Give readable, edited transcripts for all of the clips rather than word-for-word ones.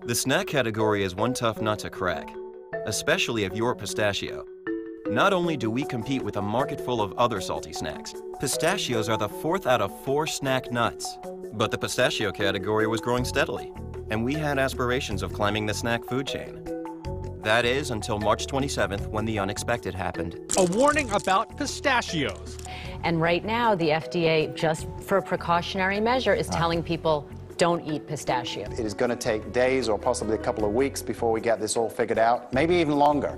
The snack category is one tough nut to crack, especially if you're a pistachio. Not only do we compete with a market full of other salty snacks, pistachios are the fourth out of 4 snack nuts. But the pistachio category was growing steadily, and we had aspirations of climbing the snack food chain. That is until March 27th, when the unexpected happened. A warning about pistachios. And right now, the FDA, just for a precautionary measure, is telling people, don't eat pistachio. It is going to take days or possibly a couple of weeks before we get this all figured out, maybe even longer.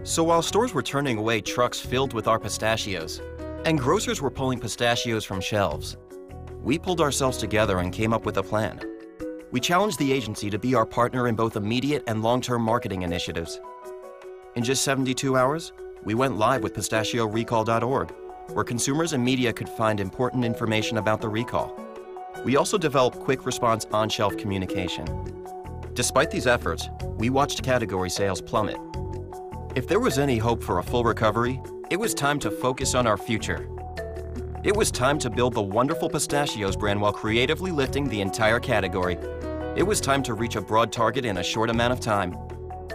So while stores were turning away trucks filled with our pistachios, and grocers were pulling pistachios from shelves, we pulled ourselves together and came up with a plan. We challenged the agency to be our partner in both immediate and long-term marketing initiatives. In just 72 hours, we went live with pistachiorecall.org, where consumers and media could find important information about the recall. We also developed quick response on-shelf communication. Despite these efforts, we watched category sales plummet. If there was any hope for a full recovery, it was time to focus on our future. It was time to build the wonderful Pistachios brand while creatively lifting the entire category. It was time to reach a broad target in a short amount of time.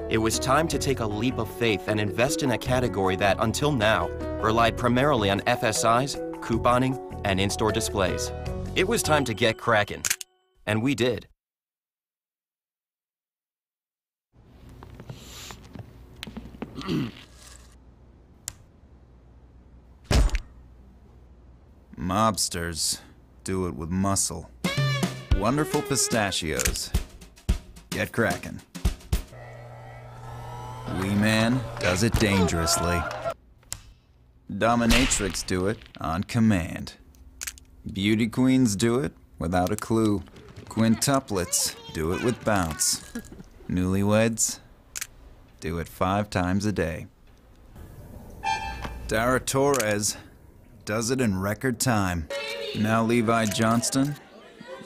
It was time to take a leap of faith and invest in a category that, until now, relied primarily on FSIs, couponing, and in-store displays. It was time to get crackin', and we did. Mobsters do it with muscle. Wonderful pistachios. Get crackin'. Wee Man does it dangerously. Dominatrix do it on command. Beauty queens do it without a clue. Quintuplets do it with bounce. Newlyweds do it 5 times a day. Dara Torres does it in record time. Now Levi Johnston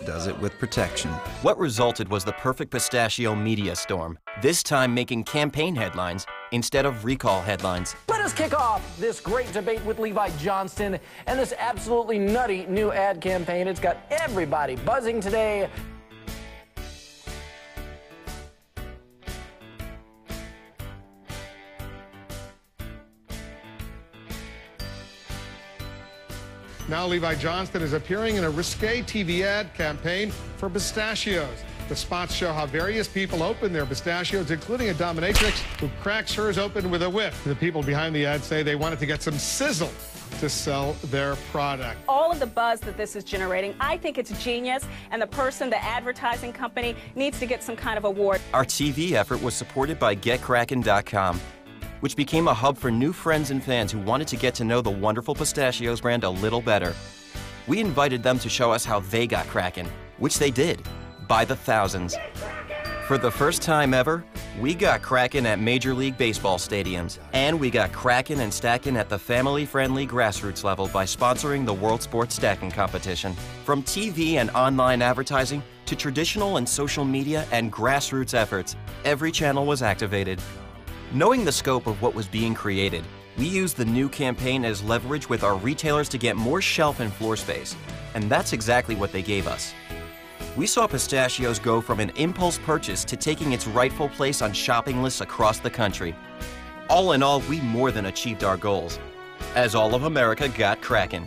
does it with protection. What resulted was the perfect pistachio media storm, this time making campaign headlines instead of recall headlines. Let us kick off this great debate with Levi Johnston and this absolutely nutty new ad campaign. It's got everybody buzzing today. Now Levi Johnston is appearing in a risque TV ad campaign for pistachios. The spots show how various people open their pistachios, including a dominatrix who cracks hers open with a whip. The people behind the ad say they wanted to get some sizzle to sell their product. All of the buzz that this is generating, I think it's genius, and the person, the advertising company, needs to get some kind of award. Our TV effort was supported by GetCrackin.com, which became a hub for new friends and fans who wanted to get to know the wonderful Pistachios brand a little better. We invited them to show us how they got crackin', which they did, by the thousands. For the first time ever, we got crackin' at Major League Baseball stadiums, and we got crackin' and stackin' at the family-friendly grassroots level by sponsoring the World Sports Stacking Competition. From TV and online advertising to traditional and social media and grassroots efforts, every channel was activated. Knowing the scope of what was being created, we used the new campaign as leverage with our retailers to get more shelf and floor space, and that's exactly what they gave us. We saw pistachios go from an impulse purchase to taking its rightful place on shopping lists across the country. All in all, we more than achieved our goals, as all of America got crackin'.